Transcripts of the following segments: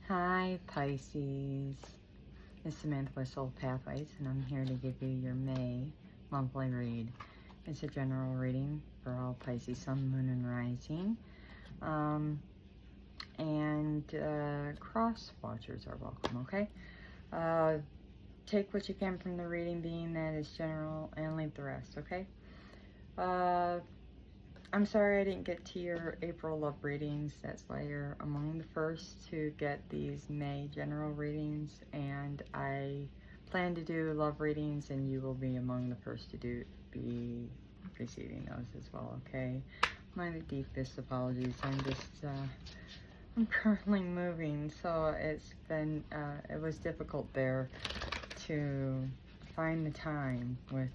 Hi Pisces, it's Samantha with Soul Pathways, and I'm here to give you your May monthly read. It's a general reading for all Pisces, Sun, Moon, and Rising. Cross watchers are welcome, okay? Take what you can from the reading, being that it's general, and leave the rest, okay? I'm sorry I didn't get to your April love readings. That's why you're among the first to get these May general readings, and I plan to do love readings, and you will be among the first to be receiving those as well, okay? My deepest apologies. I'm currently moving, so it's been, it was difficult there to find the time with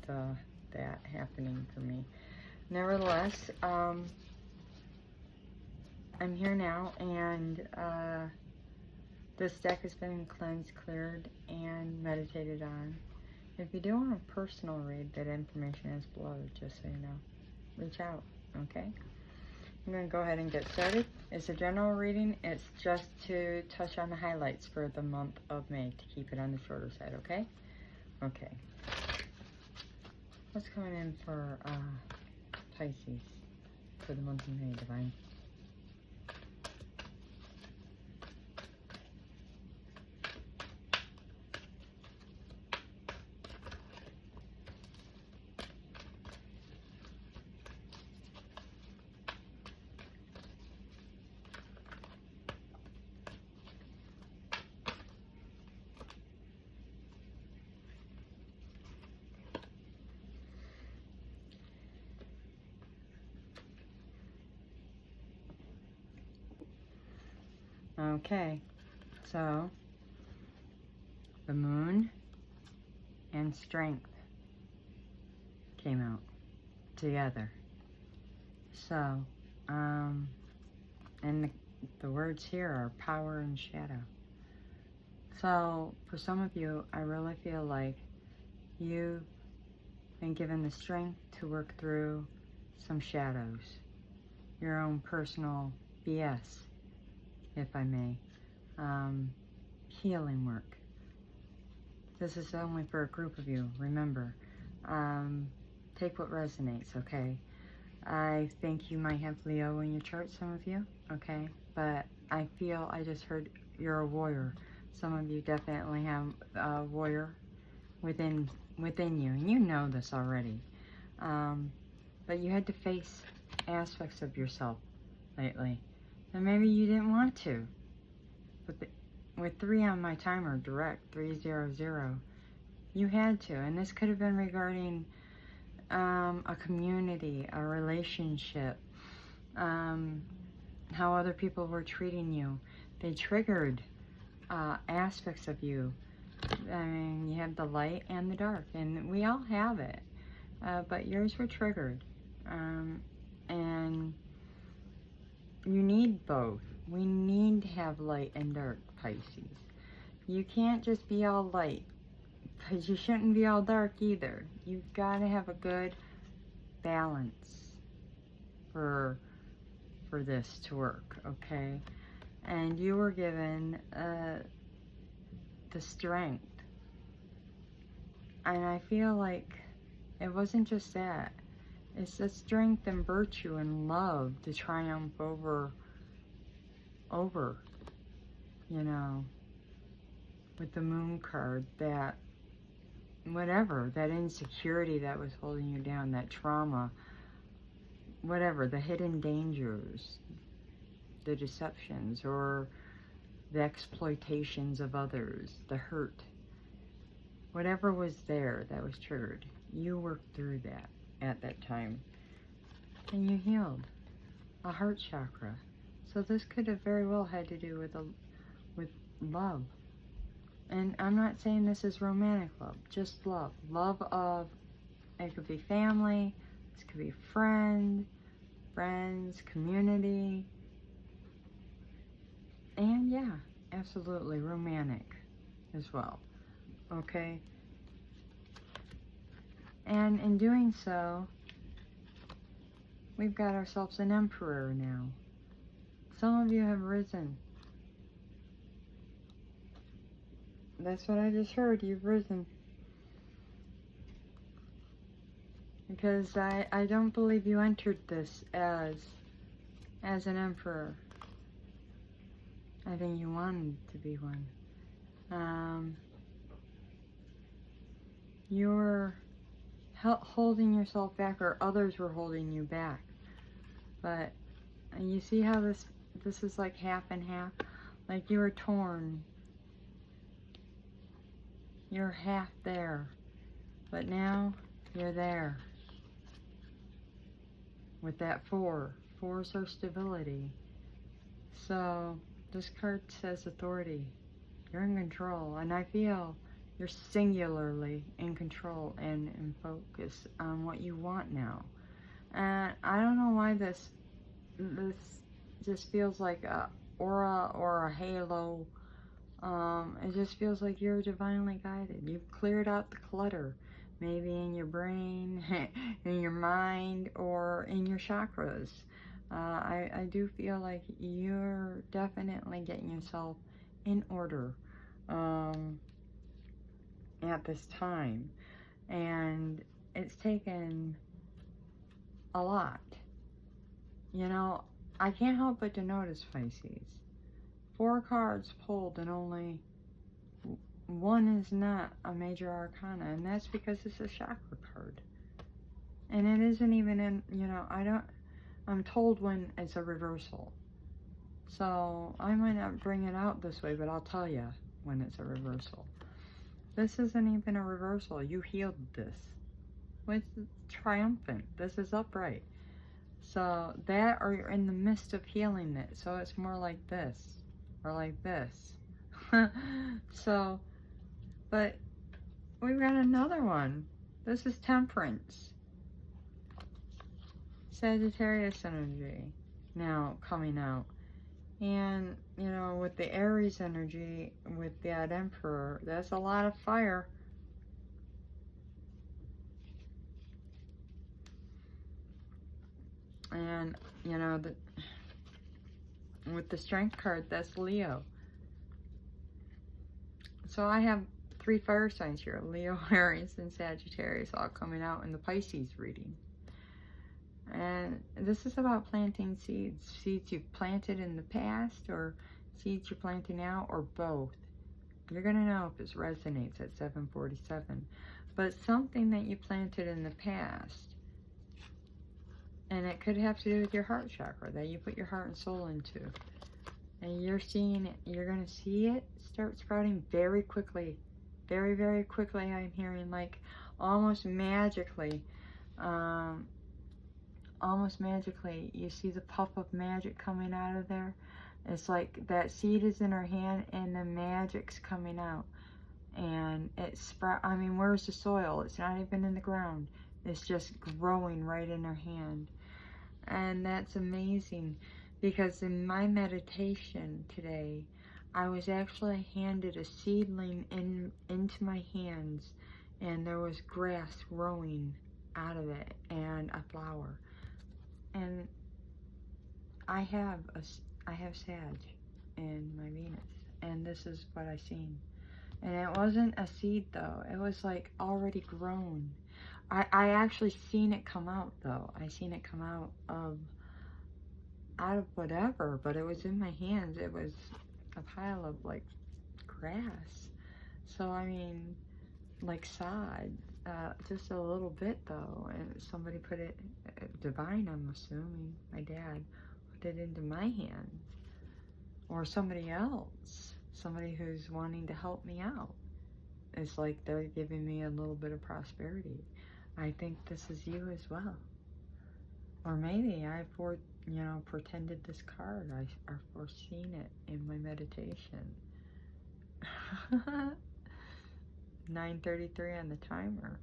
that happening for me. Nevertheless, I'm here now, and this deck has been cleansed, cleared, and meditated on. If you do want a personal read, that information is below, just so you know. Reach out, okay? I'm going to go ahead and get started. It's a general reading. It's just to touch on the highlights for the month of May, to keep it on the shorter side, okay? Okay. What's coming in for Pisces for the month of May, Divine? Okay, so the moon and strength came out together. So, and the words here are power and shadow. So, for some of you, I really feel like you've been given the strength to work through some shadows, your own personal BS, if I may, healing work. This is only for a group of you, remember. Take what resonates, okay? I think you might have Leo in your chart, some of you, okay? But I feel, I just heard you're a warrior. Some of you definitely have a warrior within you, and you know this already. But you had to face aspects of yourself lately, and maybe you didn't want to. But with 3 on my timer, direct, 300, you had to. And this could have been regarding a community, a relationship, how other people were treating you. They triggered aspects of you. I mean, you have the light and the dark, and we all have it. But yours were triggered. And you need both. We need to have light and dark, Pisces. You can't just be all light, because you shouldn't be all dark either. You've got to have a good balance for this to work, okay? And you were given the strength. And I feel like it wasn't just that. It's the strength and virtue and love to triumph over, you know, with the moon card, that whatever, that insecurity that was holding you down, that trauma, whatever, the hidden dangers, the deceptions, or the exploitations of others, the hurt, whatever was there that was triggered, you worked through that at that time, and you healed a heart chakra. So this could have very well had to do with love. And I'm not saying this is romantic love, just love. Love of, it could be family, this could be friends, community, and yeah, absolutely romantic as well, okay? And in doing so, we've got ourselves an emperor now. Some of you have risen That's what I just heard. You've risen. Because I don't believe you entered this as an emperor. I think you wanted to be one. You were holding yourself back, or others were holding you back. But you see how this is like half and half? Like you were torn. You're half there. But now you're there. With that 4. 4s are stability. So this card says authority. You're in control. And I feel you're singularly in control and in focus on what you want now. And I don't know why this just feels like a aura or a halo. It just feels like you're divinely guided. You've cleared out the clutter, maybe in your brain, in your mind, or in your chakras. I do feel like you're definitely getting yourself in order at this time. And it's taken a lot. You know, I can't help but to notice, Pisces. 4 cards pulled and only 1 is not a major arcana, and that's because it's a chakra card. And it isn't even in, you know, I'm told when it's a reversal. So I might not bring it out this way, but I'll tell you when it's a reversal. This isn't even a reversal. You healed this. It's triumphant. This is upright. So that, or you're in the midst of healing it. So it's more like this, or like this. So, but we've got another one. This is Temperance. Sagittarius energy now coming out. And, you know, with the Aries energy, with that Emperor, that's a lot of fire. And, you know, with the Strength card, that's Leo. So I have 3 fire signs here, Leo, Aries, and Sagittarius, all coming out in the Pisces reading. And this is about planting seeds. Seeds you've planted in the past, or seeds you're planting now, or both. You're going to know if it resonates at 747. But something that you planted in the past, and it could have to do with your heart chakra, that you put your heart and soul into. And you're seeing it, you're going to see it start sprouting very quickly. Very, very quickly, I'm hearing, like almost magically. Almost magically, you see the puff of magic coming out of there. It's like that seed is in her hand and the magic's coming out. And it's sprout. I mean, where's the soil? It's not even in the ground. It's just growing right in her hand. And that's amazing, because in my meditation today, I was actually handed a seedling into my hands, and there was grass growing out of it and a flower. And I have Sag in my Venus, and this is what I seen. And it wasn't a seed though, it was like already grown. I actually seen it come out though. I seen it come out of whatever, but it was in my hands. It was a pile of like grass. So I mean, like sod, just a little bit though. And somebody put it, divine, I'm assuming, my dad put it into my hands, or somebody else, somebody who's wanting to help me out. It's like they're giving me a little bit of prosperity. I think this is you as well. Or maybe I pretended this card. I foreseen it in my meditation. 9:33 on the timer.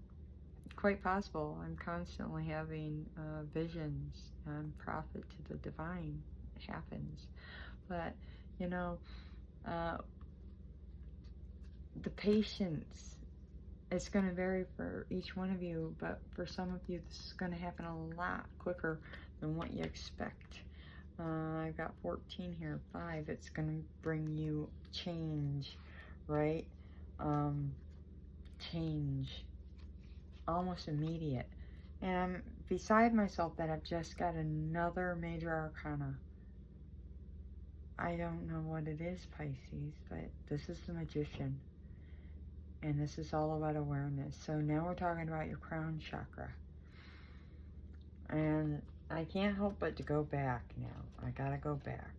Quite possible. I'm constantly having visions and prophet to the divine. It happens. But, you know, the patience, it's going to vary for each one of you, but for some of you, this is going to happen a lot quicker than what you expect. I've got 14 here, 5. It's going to bring you change, right? change, almost immediate. And I'm beside myself that I've just got another major arcana. I don't know what it is, Pisces, but this is the Magician. And this is all about awareness. So now we're talking about your crown chakra. And I can't help but to go back now. I gotta go back.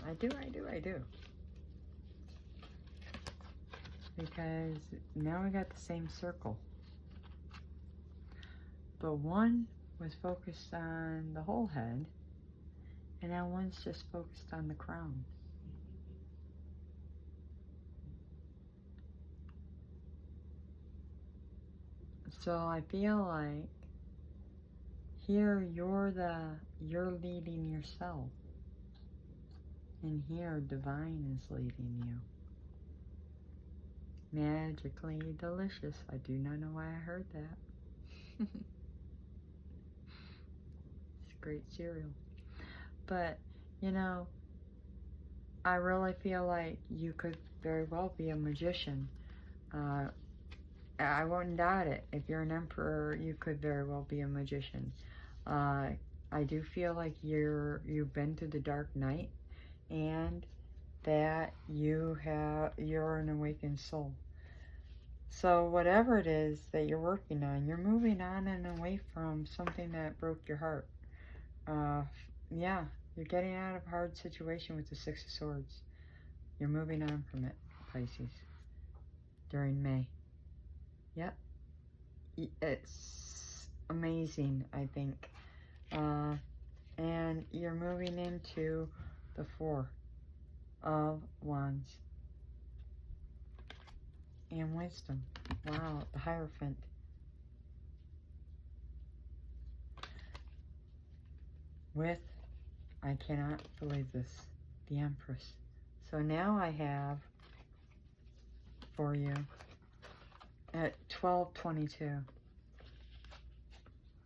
I do. Because now we got the same circle. But one was focused on the whole head, and now one's just focused on the crown. So I feel like here you're leading yourself. And here divine is leading you. Magically delicious. I do not know why I heard that. It's great cereal. But, you know, I really feel like you could very well be a magician. I wouldn't doubt it. If you're an emperor, you could very well be a magician. I do feel like you've been to the dark night, and that you're an awakened soul. So whatever it is that you're working on, you're moving on and away from something that broke your heart. Yeah, you're getting out of a hard situation with the Six of Swords. You're moving on from it, Pisces, during May. Yep. It's amazing, I think. And you're moving into the Four of Wands. And Wisdom. Wow, the Hierophant. With, I cannot believe this, the Empress. So now I have for you at 12:22.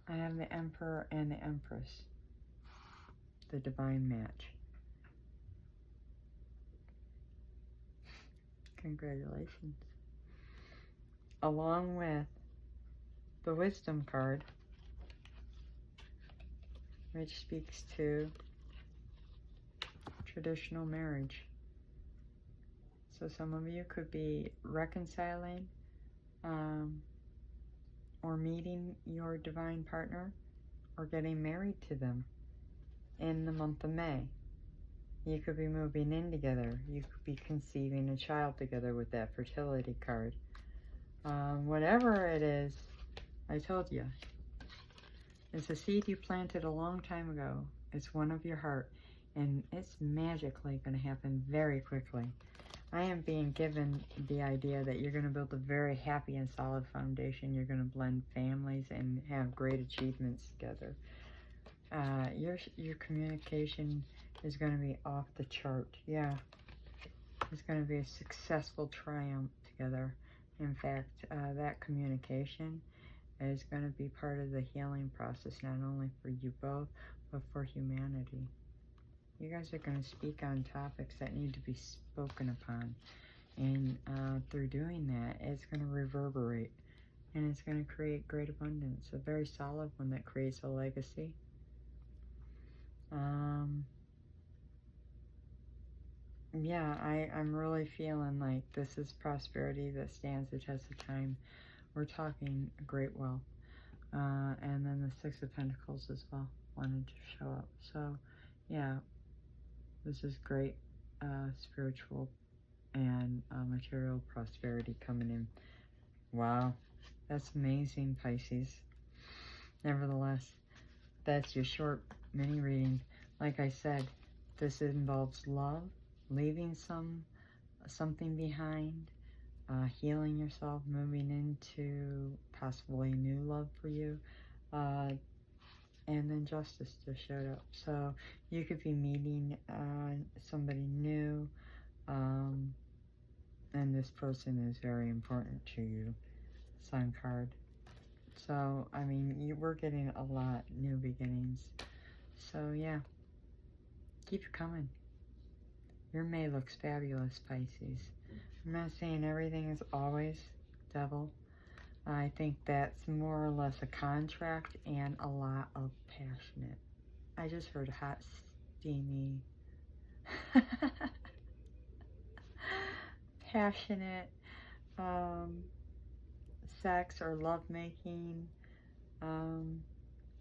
I have the Emperor and the Empress. The divine match. Congratulations. Along with the Wisdom card, which speaks to traditional marriage. So some of you could be reconciling or meeting your divine partner or getting married to them in the month of May. You could be moving in together. You could be conceiving a child together with that fertility card. Whatever it is, I told you, it's a seed you planted a long time ago. It's one of your heart, and it's magically going to happen very quickly. I am being given the idea that you're going to build a very happy and solid foundation. You're going to blend families and have great achievements together. Your communication is going to be off the chart. Yeah, it's going to be a successful triumph together. In fact, that communication is going to be part of the healing process, not only for you both, but for humanity. You guys are going to speak on topics that need to be spoken upon. And through doing that, it's going to reverberate. And it's going to create great abundance. A very solid one that creates a legacy. Yeah, I'm really feeling like this is prosperity that stands the test of time. We're talking great wealth. And then the Six of Pentacles as well wanted to show up. So, yeah, this is great spiritual and material prosperity coming in. Wow, that's amazing, Pisces. Nevertheless, that's your short mini reading. Like I said, this involves love, leaving something behind, healing yourself, moving into possibly new love for you, and then justice just showed up. So you could be meeting somebody new, and this person is very important to you. Sun card. So, I mean, we're getting a lot, new beginnings. So, yeah, keep it coming. Your May looks fabulous, Pisces. I'm not saying everything is always devil. I think that's more or less a contract and a lot of passionate. I just heard hot, steamy, passionate sex or lovemaking.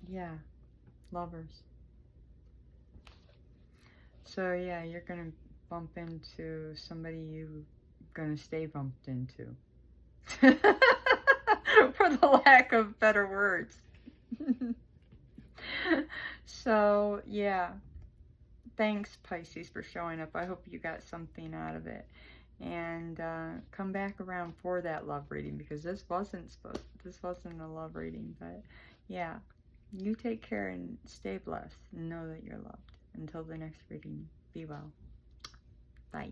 Yeah, lovers. So yeah, you're going to bump into somebody you're going to stay bumped into. For the lack of better words. So, yeah. Thanks, Pisces, for showing up. I hope you got something out of it. And come back around for that love reading, because this wasn't a love reading. But, yeah. You take care and stay blessed. And know that you're loved. Until the next reading, be well. Bye.